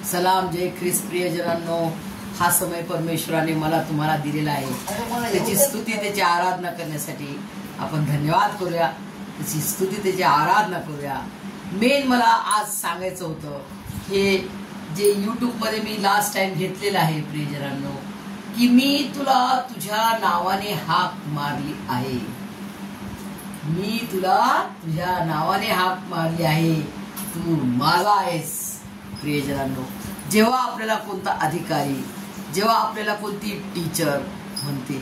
सलाम जय ख्रिस्त प्रियजनांनो, हा समय परमेश्वराने मला तुम्हाला दिलेला आहे. त्याची स्तुती त्याची आराधना करण्यासाठी आपण धन्यवाद करूया. त्याची स्तुती त्याची आराधना करूया. मेन मला आज सांगायचं होतं, हे जे YouTube मध्ये मी लास्ट टाइम घेतलेलं आहे प्रियजनांनो, की मी तुला तुझ्या नावाने हाक मारली आहे. मी तुला तुझ्या नावाने हाक मारली आहे, तू माझा आहेस. प्रियजनांनो, जेव्हा आपल्याला कोणता अधिकारी, जेव्हा आपल्याला कोणती टीचर म्हणते,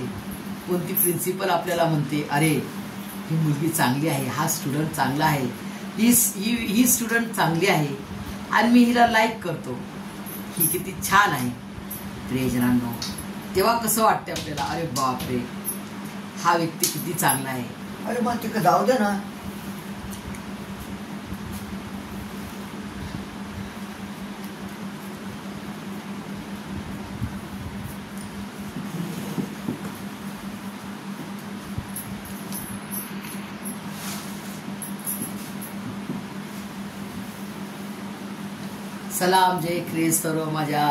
कोणती प्रिन्सिपल आपल्याला म्हणते, अरे ही मुलगी चांगली आहे, हा स्टुडंट चांगला आहे, ही स्टुडंट चांगली आहे आणि मी हिला लाईक करतो, ही किती छान आहे. प्रियजनांनो, तेव्हा कसं वाटतं आपल्याला, अरे बापरे हा व्यक्ती किती चांगला आहे. अरे मग तिकडे जाऊ दे ना. सलाम जय ख्रिस्त सर्व माझ्या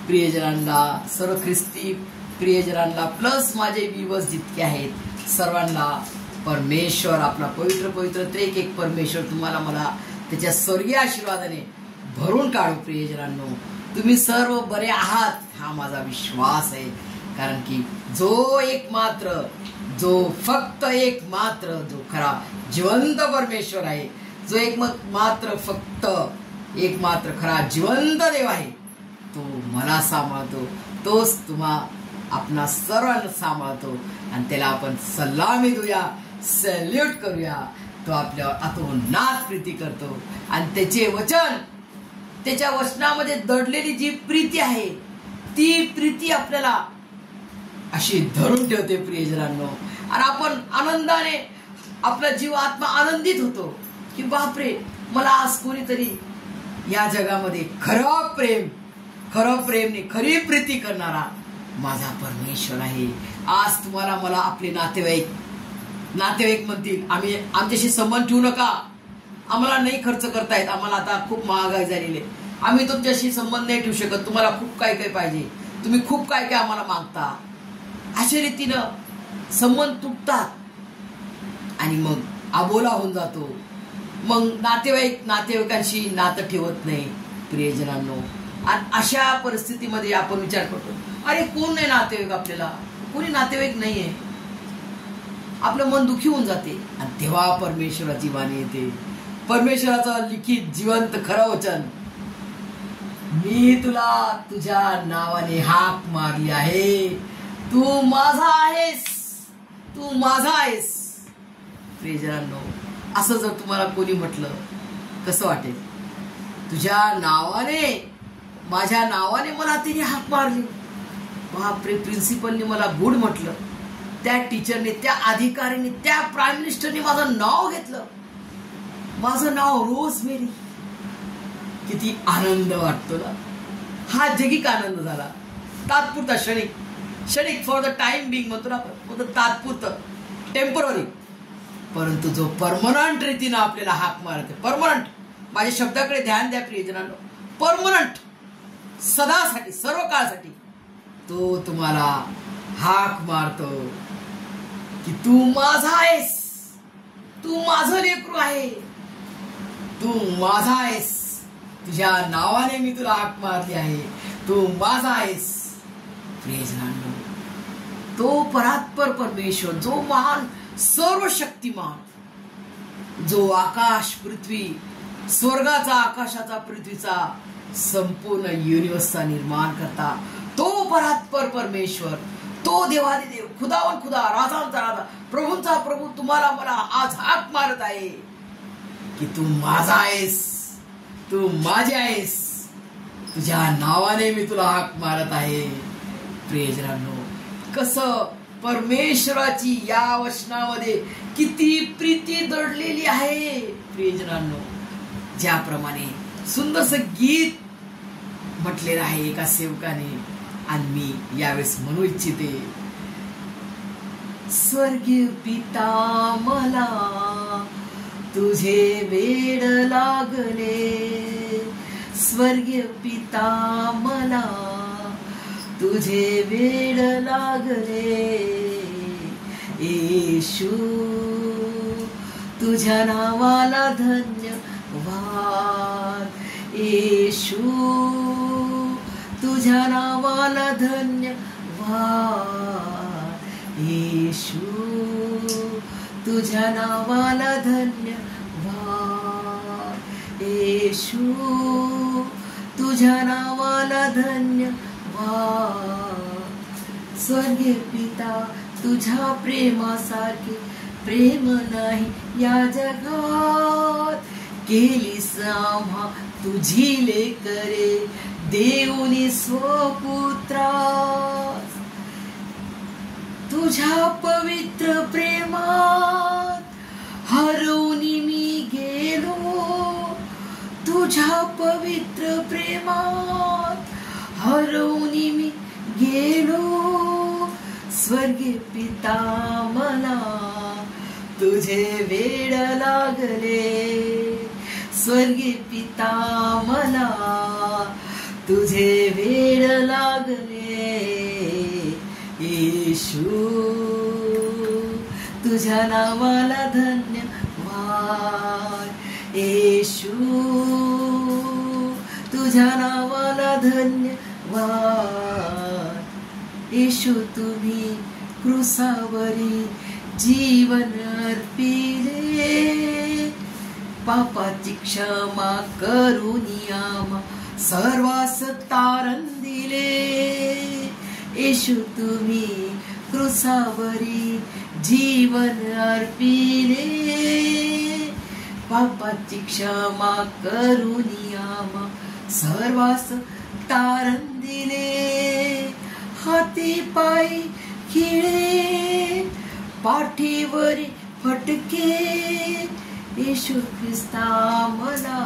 प्रियजनांना, सर्व ख्रिस्ती प्रियजनांना, प्लस माझे व्ह्यूअर्स जितके आहेत सर्वांना परमेश्वर आपला पवित्र पवित्र त्रेक एक परमेश्वर तुम्हाला मला त्याच्या स्वर्गीय आशीर्वादाने भरून काढू. प्रियजनांनो, तुम्ही सर्व बरे आहात हा माझा विश्वास आहे. कारण की जो एकमात्र, जो फक्त एकमात्र, जो खरा जिवंत परमेश्वर आहे, जो एकमात्र फक्त एकमात्र खरा जिवंत देव आहे, तो मला सांभाळतो, तोच तुम्हा आपणा सर्वांना सांभाळतो आणि त्याला आपण सलामी देऊया, सॅल्यूट करूया. तो आपल्यावर अतोनात प्रीती करतो आणि त्याचे वचन, त्याच्या वचनामध्ये दडलेली जी प्रीती आहे, ती प्रीती आपल्याला अशी धरून ठेवते प्रियजनांनो. आणि आपण आनंदाने, आपला जीव आत्मा आनंदित होतो की बापरे, मला आज कोणीतरी या जगामध्ये खरं प्रेमने खरी प्रीती करणारा माझा परमेश्वर आहे. आज तुम्हाला मला आपले नातेवाईक म्हणतील, आम्ही आमच्याशी संबंध ठेवू नका, आम्हाला नाही खर्च करतायत, आम्हाला आता खूप महागाई झालेली आहे, आम्ही तुमच्याशी संबंध नाही ठेवू शकत, तुम्हाला खूप काय काय पाहिजे, तुम्ही खूप काय काय आम्हाला मागता. अशा रीतीनं संबंध तुटतात आणि मग अबोला होऊन जातो. मग नातेवाईकांशी नातं ठेवत नाही प्रियजनांनो. आणि अशा परिस्थितीमध्ये आपण विचार करतो, अरे कोण नाही नातेवाईक, आपल्याला कोणी नातेवाईक नाहीये, आपलं मन दुखी होऊन जाते. आणि तेव्हा परमेश्वराची वाणी येते, परमेश्वराचं लिखित जिवंत खरं वचन, मी तुला तुझ्या नावाने हाक मारली आहे, तू माझा आहेस, तू माझा आहेस. प्रियजनांनो, असं जर तुम्हाला कोणी म्हटलं कसं वाटेल? तुझ्या नावाने, माझ्या नावाने मला तिने हाक मारली. बापरे, प्रिन्सिपलने मला गुड म्हटलं, त्या टीचरने, त्या अधिकाऱ्याने, त्या प्राईम मिनिस्टरने माझं नाव घेतलं, माझं नाव रोजमेरी. किती आनंद वाटतो ना. हा जगिक आनंद झाला, तात्पुरता, क्षणिक फॉर द टाइम बिंग म्हणतो ना आपण, तात्पुरतं, टेम्पररी. परंतु जो परमनंट रीतीनं आपल्याला हाक मारते, परमनंट, माझ्या शब्दाकडे ध्यान द्या प्रियजनांनो, परमनंट, सदासाठी, सर्व काळासाठी तो तुम्हाला हाक मारतो की तू माझा आहेस, तू माझं लेकरू आहे, तू माझा आहेस, तुझ्या नावाने मी तुला हाक मारली आहे, तू माझा आहेस. प्रियजनांनो, तो परात्पर परमेश्वर, जो महान सर्व शक्तिमान, जो आकाश पृथ्वी, स्वर्गाचा, आकाशाचा, पृथ्वीचा, संपूर्ण युनिवर्सचा निर्माण करता, तो परात्पर परमेश्वर, तो देवादिदेव, खुदावन खुदा, राजांचा राजा, प्रभूंचा प्रभू तुम्हाला मला आज हाक मारत आहे की तू माझा आहेस, तू माझे आहेस, तुझ्या नावाने मी तुला हाक मारत आहे. प्रियजनांनो, कसं परमेश्वराची या वचनामध्ये किती प्रीती दडलेली आहे प्रियजनांनो. ज्याप्रमाणे सुंदरसं गीत म्हटलेलं आहे एका सेवकाने, आणि मी यावेळेस म्हणू इच्छिते, स्वर्गीय पिता मला तुझे वेड लागले, स्वर्गीय पिता मला तुझे वेड लागले येशू तुझ्या नावाला धन्यवाद येशू तुझ्या नावाला धन्यवाद येशू तुझ्या नावाला धन्यवाद येशू तुझ्या नावाला धन्यवाद स्वर्गीय पिता तुझ्या प्रेमासारखे प्रेम नाही या जगात केलीस आम्हा तुझी लेकरे देऊनी स्वपुत्रास तुझ्या पवित्र प्रेमात हरवूनी मी गेलो तुझ्या पवित्र प्रेमात हरवूनी मी गेलो स्वर्गीय पिता मला तुझे वेड लागले स्वर्गीय पिता मला तुझे वेड लागले येशू तुझ्या नावाला धन्यवाद येशू तुझ्या नावाला धन्यवाद येशू तुम्ही क्रूसावरी जीवन अर्पिले पापाची क्षमा करून आम्हा सर्वास तारण दिले येशू तुम्ही क्रूसावरी जीवन अर्पिले पापाची क्षमा करून आम्हा सर्वास तारण दिले हाती पायी खिळे पाठीवरी फटके येशू ख्रिस्ता मला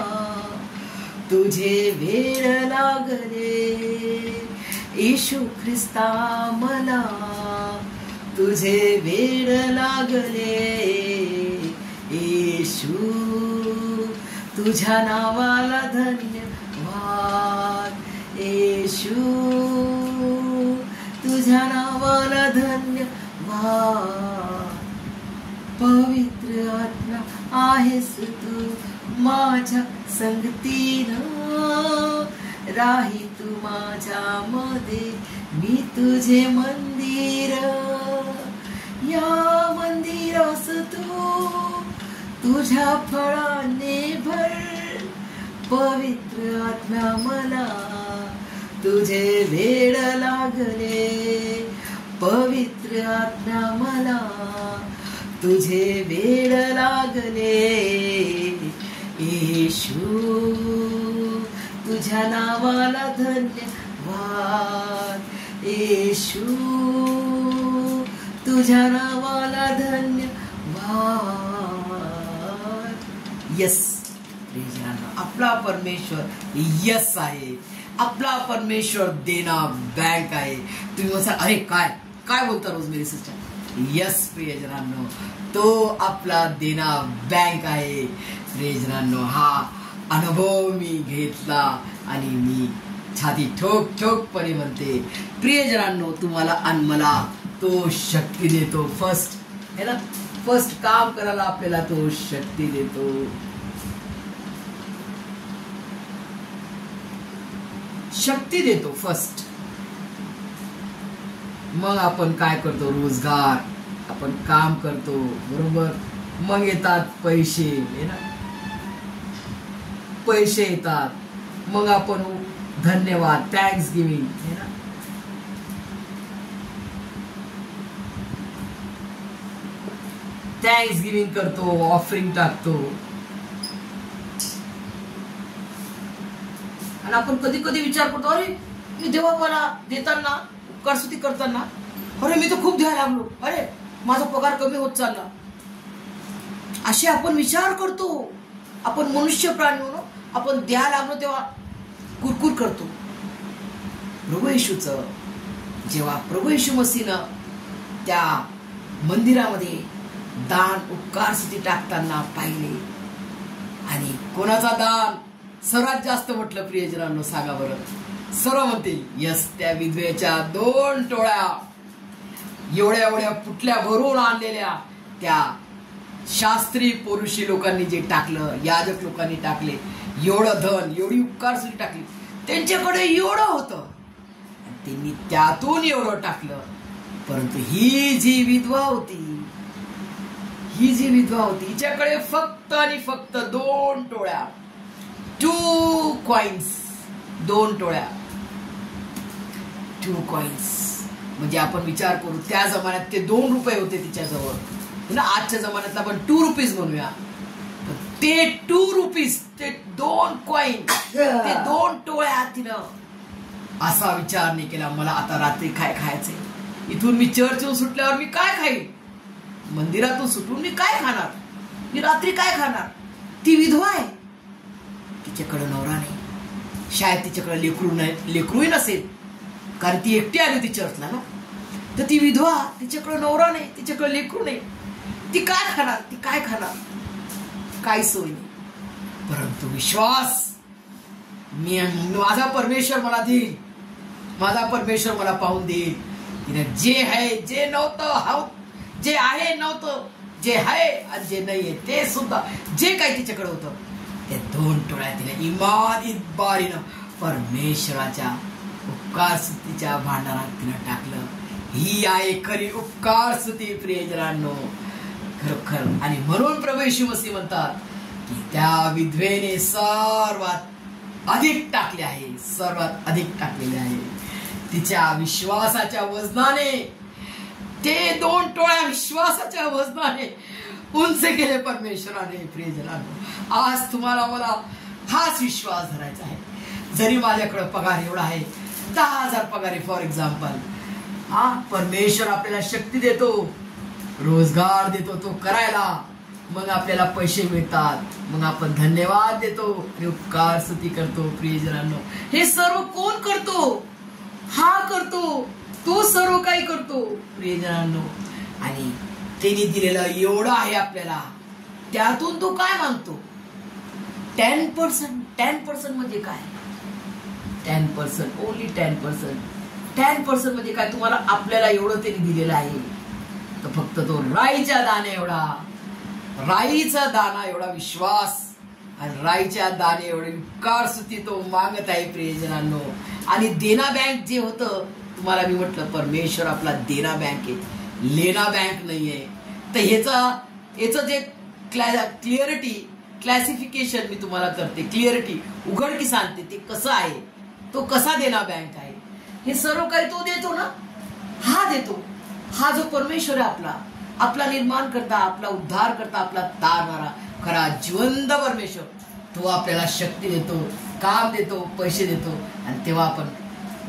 तुझे वेड लागले येशू ख्रिस्ता मला तुझे वेड लागले येशू तुझ्या नावाला धन्यवाद येशू तुझ्या नावाला धन्यवाद पवित्र आत्मा आहेस तू माझ्या संगतीनं राही तू माझ्या मध्ये मी तुझे मंदिर या मंदिरास तू तुझ्या फळाने भर पवित्र आत्मा मला तुझे वेड लागले पवित्र आत्मा मला तुझे वेड लागले येशू तुझ्या नावाला धन्यवाद येशू तुझ्या नावाला धन्यवाद यस आपला परमेश्वर यस आहे आपला परमेश्वर देना बँक आहे तुम्ही म्हणता अरे काय काय बोलता रोज मेरी सिस्टर यस प्रियजनांनो तो आपला देना बँक आहे प्रियजनांनो हा अनुभव मी घेतला आणि मी छाती ठोक ठोकपणे म्हणते प्रियजनांनो तुम्हाला आणि मला तो शक्ती देतो फर्स्ट है ना फर्स्ट काम करायला आपल्याला तो शक्ती देतो शक्ती देतो फर्स्ट मग आपण काय करतो रोजगार आपण काम करतो बरोबर मग येतात पैसे है ना पैसे येतात मग आपण धन्यवाद थँक्स गिविंग है ना थँक्स गिविंग करतो ऑफरिंग टाकतो आणि आपण कधी कधी विचार करतो अरे मी देवा मला देताना उपकारस्तुती करताना अरे मी तर खूप द्यायला लागलो अरे माझा पगार कमी होत चालला असे आपण विचार करतो आपण मनुष्य प्राणी म्हणून आपण द्यायला लागलो तेव्हा कुरकुर करतो प्रभू येशूचं जेव्हा प्रभू येशू मसीनं त्या मंदिरामध्ये दान उपकारस्तुती टाकताना पाहिले आणि कोणाचा दान सर्वात जास्त म्हटलं प्रियजनांनो सांगा बरं. सर्व म्हणतील यस. त्या विधवेच्या 2 टोळ्या एवढ्या एवढ्या पुटल्या भरून आणलेल्या त्या शास्त्री पुरुषी लोकांनी जे टाकलं, याजक लोकांनी टाकले, एवढं धन, एवढी उपकार सुद्धा टाकली, त्यांच्याकडे एवढं होतं, त्यांनी त्यातून एवढं टाकलं. परंतु ही जी विधवा होती, हिच्याकडे फक्त आणि फक्त 2 टोळ्या, 2 कॉइन्स, 2 टोळ्या, 2 कॉइन्स. म्हणजे आपण विचार करू, त्या जमान्यात ते 2 रुपये होते तिच्याजवळ ना. आजच्या जमान्यात आपण 2 रुपीज म्हणूया. ते 2 रुपीज, ते 2 कॉइन, ते 2 टोळ्या तिनं असा विचार नाही केला मला आता रात्री काय खायचंय, इथून मी चर्चहून सुटल्यावर मी काय खाईन, मंदिरातून सुटून मी काय खाणार, मी रात्री काय खाणार. ती विधवा आहे, तिच्याकडे नवरा नाही, शायद तिच्याकडे लेकरूही नसेल, कारण ती एकटी आली होती चर्चला ना. तर ती विधवा, तिच्याकडे नवरा नाही, तिच्याकडे लेकरू नाही, ती काय खाणार, ती काय खाणार, काय सोय नाही. परंतु विश्वास, माझा परमेश्वर मला देईल, माझा परमेश्वर मला पाहून देईल. तिने जे आहे, जे नव्हतं, जे आहे नव्हतं, जे आहे आणि जे नाहीये ते सुद्धा, जे काही तिच्याकडे होतं, ते 2 टोळ्या तिने इमानदारीनं परमेश्वराच्या उपकार स्तुतीच्या भांडारात तिनं टाकलं. ही आहे खरी उपकार स्तुती प्रियजनांनो, खरोखर. आणि म्हणून प्रभू येशू मसीह म्हणतात की त्या विधवेने सर्वात अधिक टाकले आहे, सर्वात अधिक टाकलेले आहे. तिच्या विश्वासाच्या वजनाने, ते 2 टोळ्या विश्वासाच्या वजनाने उंच केले परमेश्वराने. प्रियजनांनो, आज तुम्हाला मला हाच विश्वास धरायचा आहे. जरी माझ्याकडे पगार एवढा आहे, 10,000 पगार आहे फॉर एक्झाम्पल, परमेश्वर आपल्याला शक्ती देतो, रोजगार देतो तो करायला, मग आपल्याला पैसे मिळतात, मग आपण धन्यवाद देतो, उपकार स्तुती करतो. प्रियजनांनो, हे सर्व कोण करतो? हा करतो, तो सर्व काही करतो प्रियजनांनो. आणि त्यांनी दिलेलं एवढं आहे आपल्याला, त्यातून तो काय मागतो? 10%. 10% म्हणजे काय? 10%, ओनली 10%. 10% म्हणजे काय? तुम्हाला आपल्याला एवढं त्यांनी दिलेलं आहे, तर फक्त तो राईच्या दाणे एवढा, राईचा दाना एवढा विश्वास आणि राईच्या दाणे एवढे उपकार स्तुती तो मागत आहे प्रियजनांनो. आणि देना बँक जे होतं, तुम्हाला मी म्हटलं परमेश्वर आपला देना बँक आहे, लेना बँक नाहीये. तर ह्याचं जे क्लॅसिफिकेशन मी तुम्हाला करते, क्लिअरिटी उघडकीस आणते, ते कसं आहे, तो कसा देना बँक आहे, हे सर्व काही तो देतो ना. हा देतो, हा जो परमेश्वर आहे आपला निर्माण करता, आपला उद्धार करता, आपला तारणारा खरा जिवंत परमेश्वर, तो आपल्याला शक्ती देतो, काम देतो, पैसे देतो. आणि तेव्हा आपण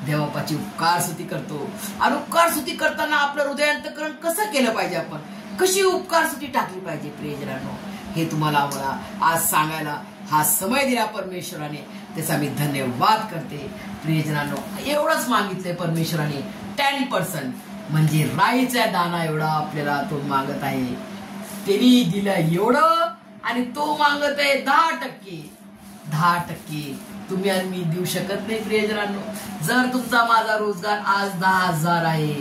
देवापाची उपकार स्तुती करतो. आणि उपकार स्तुती करताना आपलं हृदयांतकरण कसं केलं पाहिजे, आपण कशी उपकार स्तुती टाकली पाहिजे प्रियजनांनो, हे तुम्हाला मला आज सांगायला हा समय दिला परमेश्वराने, त्याचा मी धन्यवाद करते. प्रियजनांनो, एवढंच मागितलंय परमेश्वराने, 10% म्हणजे राईचा दाना एवढा आपल्याला तो मागत आहे. त्यांनी दिलं एवढं आणि तो मागत आहे 10%. 10% तुम्ही आणि मी देऊ शकत नाही प्रियजनांनो. जर तुमचा माझा रोजगार आज 10,000 आहे,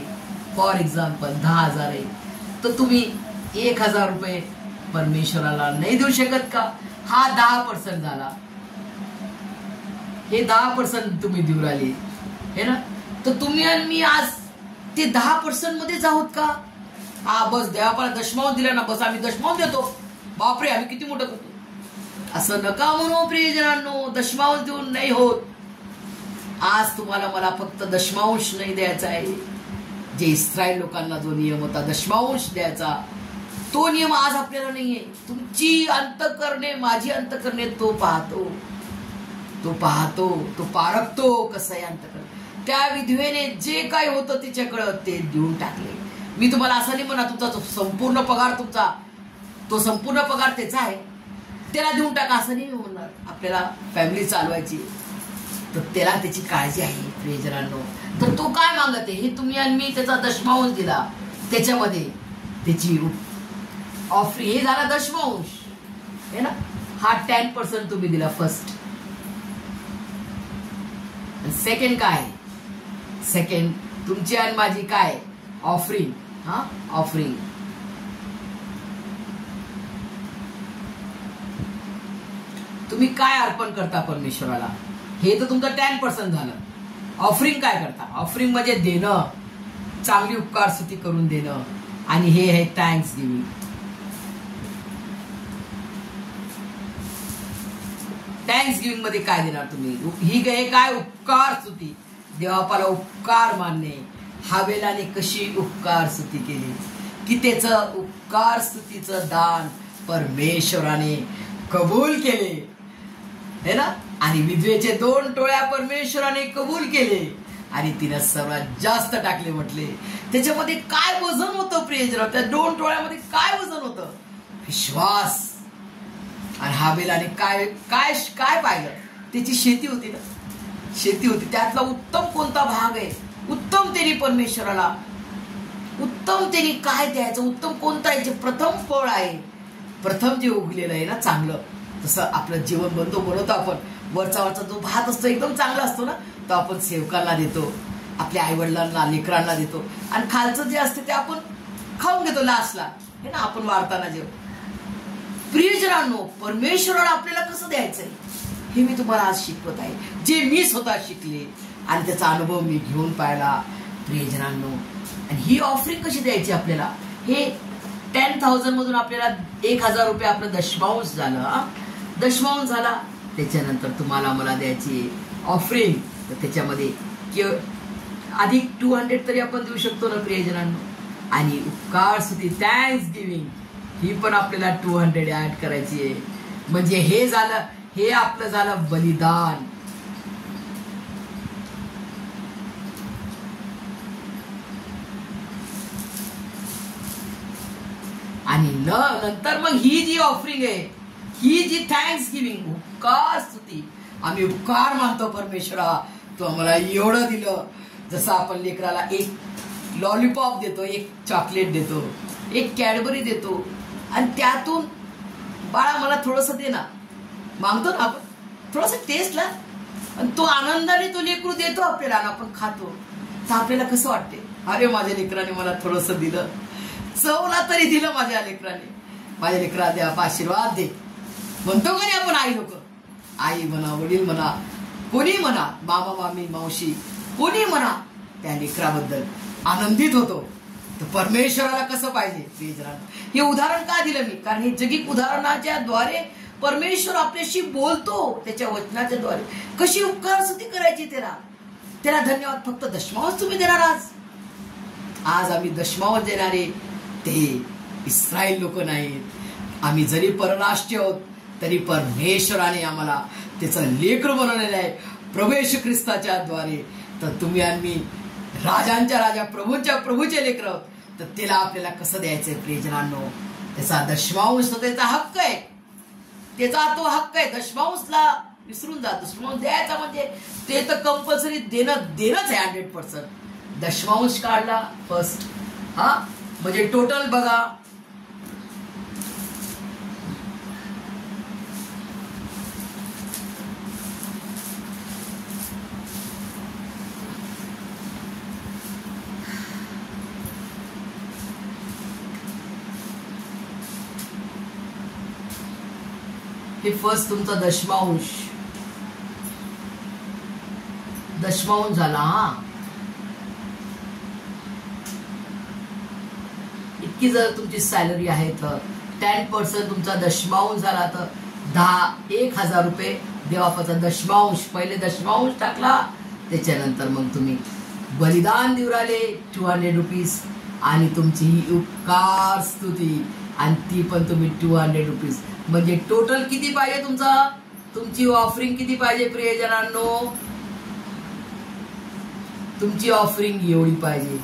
फॉर एक्झाम्पल 10,000 आहे, तर तुम्ही 1,000 रुपये परमेश्वराला नाही देऊ शकत का? हा 10% झाला. हे 10% तुम्ही देऊ राहिले हे ना. तर तुम्ही आणि मी आज ते 10% मध्येच आहोत का? हा बस देवाला दशमांश दिला ना, बस आम्ही दशमांश देतो, बापरे आम्ही किती मोठं करतो, असं नका म्हणू प्रियजनांनो. दशमांश देऊन नाही होत. आज तुम्हाला मला फक्त दशमांश नाही द्यायचा आहे. जे इस्रायल लोकांना जो नियम होता दशमांश द्यायचा, तो नियम आज आपल्याला नाहीये. तुमची अंतःकरणे, माझी अंतःकरणे तो पाहतो, तो पारखतो कसं आहे अंतःकरण. त्या विधवेने जे काय होतं तिच्याकडं ते देऊन टाकले. मी तुम्हाला असं नाही म्हणा तुमचा संपूर्ण पगार, तुमचा तो संपूर्ण पगार त्याचा आहे, त्याला देऊन टाका असं नाही म्हणणार. आपल्याला फॅमिली चालवायची, तर त्याला त्याची काळजी आहे प्रियजनांनो. तर तो काय मागत आहे, हे तुम्ही आणि मी त्याचा दशमांश दिला, त्याच्यामध्ये त्याची ऑफरी, हे झाला दशमांश आहे ना. हा 10% तुम्ही दिला फर्स्ट, सेकंड काय? सेकंड तुमची आणि माझी काय? ऑफरिंग. हा, ऑफरिंग. तुम्ही काय अर्पण करता परमेश्वराला, हे तर तुमचं 10% झालं. ऑफरिंग काय करता? ऑफरिंग म्हणजे देणं, चांगली उपकार स्तुती करून देणं, आणि हे आहे थँक्स गिव्हिंग. थँक्स गिव्हिंग मध्ये काय देणार तुम्ही? ही काय? उपकार स्तुती. देवापाला उपकार मानणे. हाबेलाने कशी उपकार स्तुती केली की त्याचं उपकार स्तुतीचं दान परमेश्वराने कबूल केले, है ना. आणि विधवेचे 2 टोळ्या परमेश्वराने कबूल केले आणि तिने सर्वात जास्त टाकले. म्हटले त्याच्यामध्ये काय वजन होतं प्रियजन? त्या 2 टोळ्यामध्ये काय वजन होतं? विश्वास. आणि हाबेलाने काय काय काय पाहिलं? त्याची शेती होती ना, शेती होती. त्यातला उत्तम कोणता भाग आहे? उत्तम त्यांनी परमेश्वराला, उत्तम त्यांनी काय द्यायचं? उत्तम कोणता आहे? जे प्रथम फळ आहे, प्रथम जे उगलेलं आहे ना चांगलं. तसं आपलं जीवन बनवतो आपण. वरचा जो भात असतो एकदम चांगला असतो ना, तो आपण सेवकांना देतो, आपल्या आईवडिलांना, लेकरांना देतो. आणि खालचं जे असते ते आपण खाऊन घेतो लास्टला, हे ना, आपण वाढताना जेव्हा. प्रियजनांनो, परमेश्वराला आपल्याला कसं द्यायचंय हे मी तुम्हाला आज शिकवत आहे, जे मी स्वतः शिकले आणि त्याचा अनुभव मी घेऊन पाहिला. प्रियजनांनो, आणि ही ऑफरिंग कशी द्यायची आपल्याला? हे 10,000 मधून आपल्याला 1,000 रुपये आपलं दशमांश झालं. दशमांश झाला, त्याच्यानंतर तुम्हाला मला द्यायची ऑफरिंग. तर त्याच्यामध्ये अधिक 200 तरी आपण देऊ शकतो ना प्रियजनांनो. आणि उपकार स्तुती थँक्स गिव्हिंग ही पण आपल्याला 200 ऍड करायची आहे. म्हणजे हे झालं, हे आपलं झालं बलिदान. आणि नंतर मग ही जी ऑफरिंग आहे, ही जी थँक्स गिव्हिंग, उपकार स्तुती. आम्ही उपकार मानतो परमेश्वरा, तू आम्हाला एवढं दिलं. जसं आपण लेकराला एक लॉलीपॉप देतो, एक चॉकलेट देतो, एक कॅडबरी देतो, आणि त्यातून बाळा मला थोडंसं दे ना, मागतो ना आपण थोडंसं टेस्टला, आणि तो आनंदाने तो लेकरू देतो आपल्याला, आणि आपण खातो. तर आपल्याला कसं वाटते? अरे माझ्या लेकराने मला थोडंसं दिलं, चवला तरी दिलं माझ्या लेकराने. माझ्या लेकरा द्या आशीर्वाद दे म्हणतो का नाही आपण? आई लोक, आई म्हणा, वडील म्हणा, कोणी म्हणा, मामा मामी मावशी, कोणी म्हणा, त्या लेकराबद्दल आनंदित होतो. तर परमेश्वराला कसं पाहिजे? हे उदाहरण का दिलं मी? कारण हे जगिक उदाहरणाच्या द्वारे परमेश्वर आपल्याशी बोलतो. त्याच्या वचनाच्या द्वारे कशी उपकार स्तुती करायची त्याला धन्यवाद. फक्त दशमांश तुम्ही देणार आज आम्ही दशमांश देणारे ते इस्रायल लोक नाहीत. आम्ही जरी परराष्ट्रीय आहोत तरी परमेश्वराने आम्हाला त्याचं लेकरं बनवलेलं आहे प्रभू येशू ख्रिस्ताच्या द्वारे. तर तुम्ही आणि राजांच्या राजा, प्रभूंच्या प्रभूचे लेकर आहोत. तर त्याला आपल्याला कसं द्यायचंय प्रियजनांनो? त्याचा दशमांश त्याचा हक्क आहे, त्याचा तो हक्क आहे. दशमांशला विसरून जा. दशमांश द्यायचा म्हणजे ते तर कंपल्सरी देणंच आहे 100%. दशमांश काढला फर्स्ट, हा म्हणजे टोटल बघा, हे फर्स्ट तुमचा दशमांश झाला. हा, इतकी जर तुमची सॅलरी आहे तर 10% तुमचा दशमांश झाला तर 1,000 रुपये देवापाचा दशमांश. पहिले दशमांश टाकला, त्याच्यानंतर मग तुम्ही बलिदान देऊ राहिले 200 रुपीज, आणि तुमची ही उपकार स्तुती, आणि ती पण तुम्ही 200 रुपीज. म्हणजे टोटल किती पाहिजे तुमची ऑफरिंग किती पाहिजे प्रियजनांनो? तुमची ऑफरिंग एवढी पाहिजे.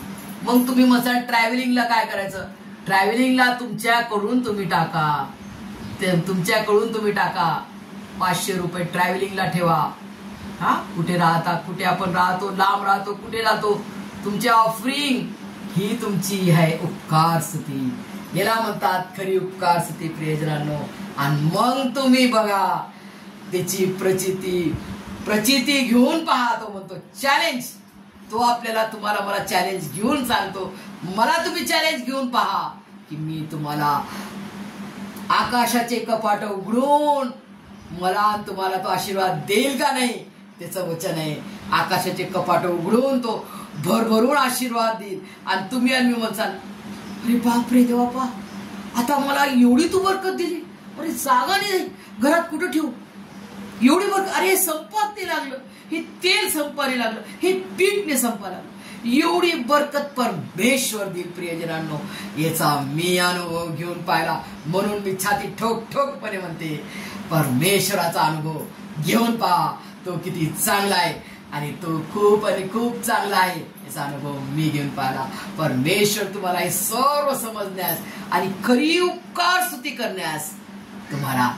मग तुम्ही मग ट्रॅव्हलिंगला काय करायचं? ट्रॅव्हलिंगला तुमच्याकडून तुम्ही टाका, 500 रुपये ट्रॅव्हलिंगला ठेवा. हा, कुठे राहता, कुठे आपण राहतो, लांब राहतो, कुठे राहतो, तुमच्या ऑफरिंग ही तुमची आहे उपकार स्तुती. याला म्हणतात खरी उपकार स्तुती प्रियजनांनो. आणि मग तुम्ही बघा त्याची प्रचिती प्रचिती घेऊन पहा. तो म्हणतो चॅलेंज. तो आपल्याला तुम्हाला मला चॅलेंज घेऊन सांगतो, मला तुम्ही चॅलेंज घेऊन पहा की मी तुम्हाला आकाशाचे कपाट उघडून मला तुम्हाला तो आशीर्वाद देईल का नाही. त्याचं वचन आहे, आकाशाचे कपाट उघडून तो भरभरून आशीर्वाद देईल. आणि तुम्ही आणि मी म्हणसाल, अरे बापरे देवापा, आता मला एवढी तू बरकत दिली, अरे जागा नाही घरात, कुठं ठेवू एवढी बरकत. अरे संपत नाही लागलं, हे तेल संपायला लागलं, हे पीठ नाही संपायला लागलं, एवढी बरकत परमेश्वर देईल. प्रियजनांनो, याचा मी अनुभव घेऊन पाहिला, म्हणून मी छाती ठोक ठोकपणे म्हणते, परमेश्वराचा अनुभव घेऊन पहा. तो किती चांगला आहे आणि तो खूप आणि खूप चांगला आहे. याचा अनुभव मी घेऊन पाहिला. परमेश्वर तुम्हाला हे सर्व समजण्यास आणि खरी उपकार स्तुती करण्यास तुम्हाला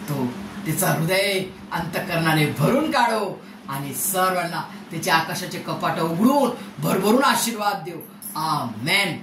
तो त्याचा हृदय अंतःकरणाने भरून काढो आणि सर्वांना त्याच्या आकाशाचे कपाट उघडून भरभरून आशीर्वाद देऊ. आमेन.